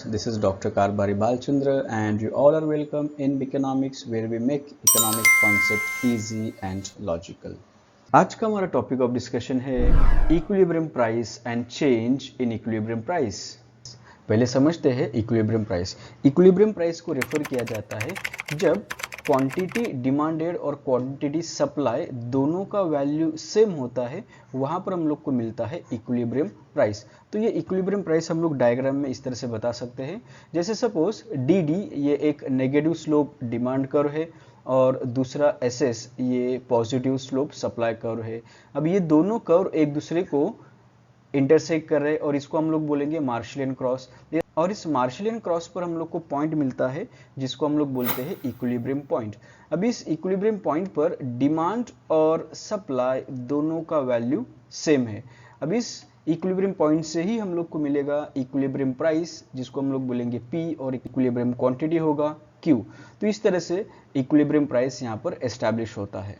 This is Dr. Karbari Balchandra and you all are welcome in Economics where we make economic concept easy and logical. आज का हमारा topic of discussion है equilibrium price and change in equilibrium price. पहले समझते हैं equilibrium price. Equilibrium price को refer किया जाता है जब क्वांटिटी डिमांडेड और क्वांटिटी सप्लाई दोनों का वैल्यू सेम होता है, वहां पर हम लोग को मिलता है इक्विलिब्रियम प्राइस। तो ये इक्विलिब्रियम प्राइस हम लोग डायग्राम में इस तरह से बता सकते हैं, जैसे सपोज डी ये एक नेगेटिव स्लोप डिमांड कर्व है और दूसरा एस ये पॉजिटिव स्लोप सप्लाई कर्व है। अब ये दोनों कर्व एक दूसरे को इंटरसेक्ट कर रहे हैं और इसको हम लोग बोलेंगे मार्शलियन क्रॉस। और इस मार्शलियन क्रॉस पर हम लोग को पॉइंट मिलता है जिसको हम लोग बोलते हैं इक्विलिब्रियम पॉइंट। अब इस इक्विलिब्रियम पॉइंट पर डिमांड और सप्लाई दोनों का वैल्यू सेम है। अब इस इक्विलिब्रियम पॉइंट से ही हम लोग को मिलेगा इक्विलिब्रियम प्राइस, जिसको हम लोग बोलेंगे P, और इक्विलिब्रियम क्वांटिटी होगा Q। तो इस तरह से इक्विलिब्रियम प्राइस यहाँ पर एस्टैब्लिश होता है।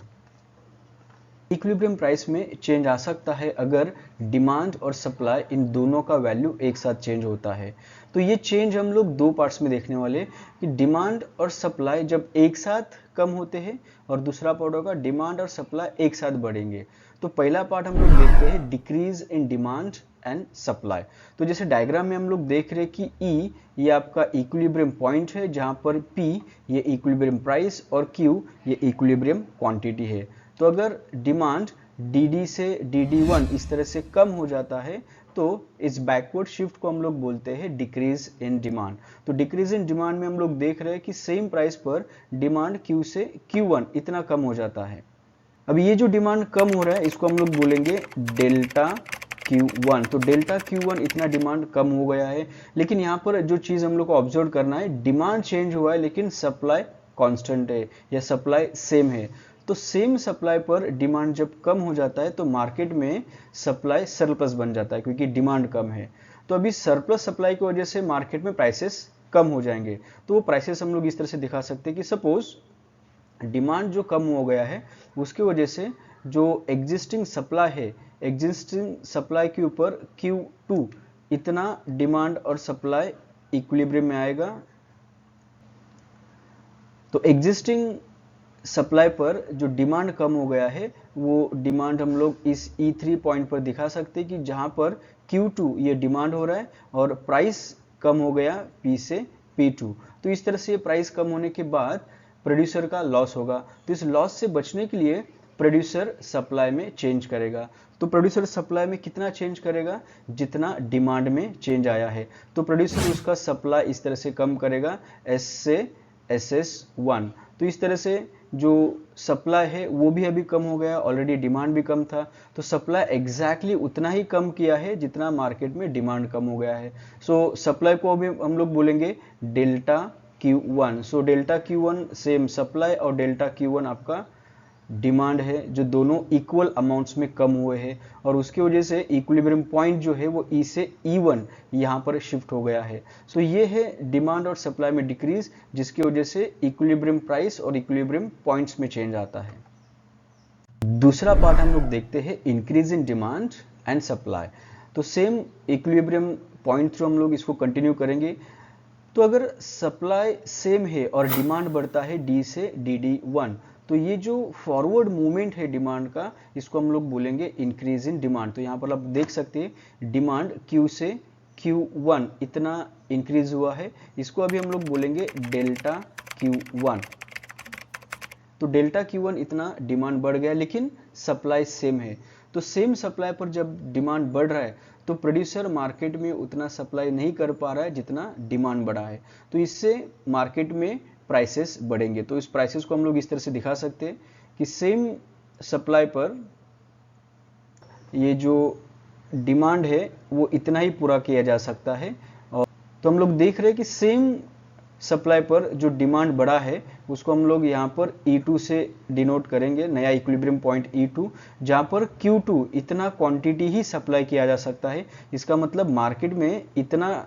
इक्विलिब्रियम प्राइस में चेंज आ सकता है अगर डिमांड और सप्लाई इन दोनों का वैल्यू एक साथ चेंज होता है। तो ये चेंज हम लोग दो पार्ट्स में देखने वाले कि डिमांड और सप्लाई जब एक साथ कम होते हैं और दूसरा पार्ट होगा डिमांड और सप्लाई एक साथ बढ़ेंगे। तो पहला पार्ट हम लोग देखते हैं decrease in demand and supply. तो जैसे डायग्राम में हम लोग देख रहे हैं कि E ये आपका इक्विलिब्रियम पॉइंट है, जहां पर P ये इक्विलिब्रियम प्राइस और Q ये इक्विलिब्रियम क्वांटिटी है। तो अगर डिमांड DD से DD1 इस तरह से कम हो जाता है तो इस बैकवर्ड शिफ्ट को हम लोग बोलते हैं डिक्रीज इन डिमांड। तो डिक्रीज इन डिमांड में हम लोग देख रहे हैं कि सेम प्राइस पर डिमांड Q से Q1 इतना कम हो जाता है। अब ये जो डिमांड कम हो रहा है इसको हम लोग बोलेंगे डेल्टा Q1। तो डेल्टा Q1 इतना डिमांड कम हो गया है, लेकिन यहाँ पर जो चीज़ हम लोग को ऑब्जर्व करना है, डिमांड चेंज हुआ है लेकिन सप्लाई कांस्टेंट है या सप्लाई सेम है। तो सेम सप्लाई पर डिमांड जब कम हो जाता है तो मार्केट में सप्लाई सरप्लस बन जाता है क्योंकि डिमांड कम है। तो अभी सरप्लस सप्लाई की वजह से मार्केट में प्राइसेस कम हो जाएंगे। तो वो प्राइसेस हम लोग इस तरह से दिखा सकते हैं कि सपोज डिमांड जो कम हो गया है उसकी वजह से जो एग्जिस्टिंग सप्लाई है, एग्जिस्टिंग सप्लाई के ऊपर Q2 इतना डिमांड और सप्लाई इक्विलिब्रियम में आएगा। तो एग्जिस्टिंग सप्लाई पर जो डिमांड कम हो गया है वो डिमांड हम लोग इस E3 पॉइंट पर दिखा सकते हैं कि जहां पर Q2 ये डिमांड हो रहा है और प्राइस कम हो गया P से P2। तो इस तरह से प्राइस कम होने के बाद प्रोड्यूसर का लॉस होगा। तो इस लॉस से बचने के लिए प्रोड्यूसर सप्लाई में चेंज करेगा। तो प्रोड्यूसर सप्लाई में कितना चेंज करेगा? जितना डिमांड में चेंज आया है। तो प्रोड्यूसर उसका सप्लाई इस तरह से कम करेगा S से SS1। तो इस तरह से जो सप्लाई है वो भी अभी कम हो गया, ऑलरेडी डिमांड भी कम था। तो सप्लाई एग्जैक्टली उतना ही कम किया है जितना मार्केट में डिमांड कम हो गया है। सो सप्लाई को अभी हम लोग बोलेंगे delta Q1। So delta Q1 same supply और डेल्टा Q1 आपका डिमांड है, जो दोनों इक्वल अमाउंट्स में कम हुए हैं और उसकी वजह से इक्विलिब्रियम पॉइंट जो है वो E से E1 यहाँ पर शिफ्ट हो गया है। सो ये है डिमांड और सप्लाई में डिक्रीज, जिसकी वजह से इक्विलिब्रियम प्राइस और इक्विलिब्रियम पॉइंट्स में चेंज आता है। दूसरा पार्ट हम लोग देखते हैं increase in demand and supply. तो सेम इक्विलिब्रियम पॉइंट थ्रू हम लोग इसको कंटिन्यू करेंगे। तो अगर सप्लाई सेम है और डिमांड बढ़ता है D से DD1, तो ये जो फॉरवर्ड मूवमेंट है डिमांड का, इसको हम लोग बोलेंगे इंक्रीज इन डिमांड। तो यहाँ पर आप देख सकते हैं डिमांड Q से Q1 इतना इंक्रीज हुआ है, इसको अभी हम लोग बोलेंगे डेल्टा Q1। तो डेल्टा Q1 इतना डिमांड बढ़ गया लेकिन सप्लाई सेम है। तो सेम सप्लाई पर जब डिमांड बढ़ रहा है तो प्रोड्यूसर मार्केट में उतना सप्लाई नहीं कर पा रहा है जितना डिमांड बढ़ा है। तो इससे मार्केट में प्राइसेस बढ़ेंगे। तो इस प्राइसेस को हम लोग इस तरह से दिखा सकते हैं कि सेम सप्लाई पर ये जो डिमांड है वो इतना ही पूरा किया जा सकता है। और तो हम लोग देख रहे हैं कि सेम सप्लाई पर जो डिमांड बढ़ा है उसको हम लोग यहाँ पर E2 से डिनोट करेंगे, नया इक्विलिब्रियम पॉइंट E2, जहाँ पर Q2 इतना क्वांटिटी ही सप्लाई किया जा सकता है। इसका मतलब मार्केट में इतना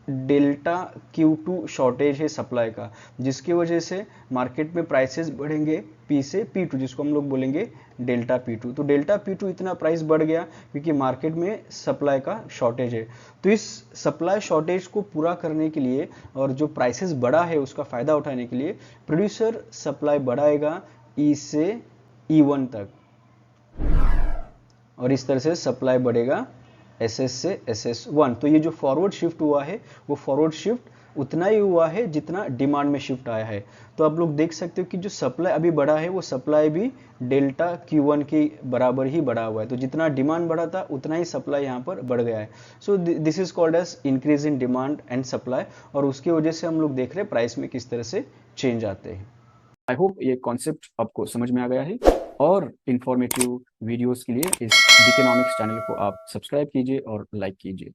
डेल्टा Q2 शॉर्टेज है सप्लाई का, जिसकी वजह से मार्केट में प्राइसेस बढ़ेंगे P से P2, जिसको हम लोग बोलेंगे डेल्टा P2। तो डेल्टा P2 इतना प्राइस बढ़ गया क्योंकि मार्केट में सप्लाई का शॉर्टेज है। तो इस सप्लाई शॉर्टेज को पूरा करने के लिए और जो प्राइसेस बढ़ा है उसका फ़ायदा उठाने के लिए प्रोड्यूसर सप्लाई बढ़ाएगा E से E1 तक, और इस तरह से सप्लाई बढ़ेगा SS से SS1। तो ये जो फॉरवर्ड शिफ्ट हुआ है वो फॉरवर्ड शिफ्ट उतना ही हुआ है जितना डिमांड में शिफ्ट आया है। तो आप लोग देख सकते हो कि जो सप्लाई अभी बढ़ा है वो सप्लाई भी डेल्टा Q1 के बराबर ही बढ़ा हुआ है। तो जितना डिमांड बढ़ा था उतना ही सप्लाई यहाँ पर बढ़ गया है। So this is called as increase in demand and supply, और उसकी वजह से हम लोग देख रहे हैं प्राइस में किस तरह से चेंज आते हैं। आई होप ये कॉन्सेप्ट आपको समझ में आ गया है, और इंफॉर्मेटिव वीडियोस के लिए इस बिकेनॉमिक्स चैनल को आप सब्सक्राइब कीजिए और लाइक कीजिए।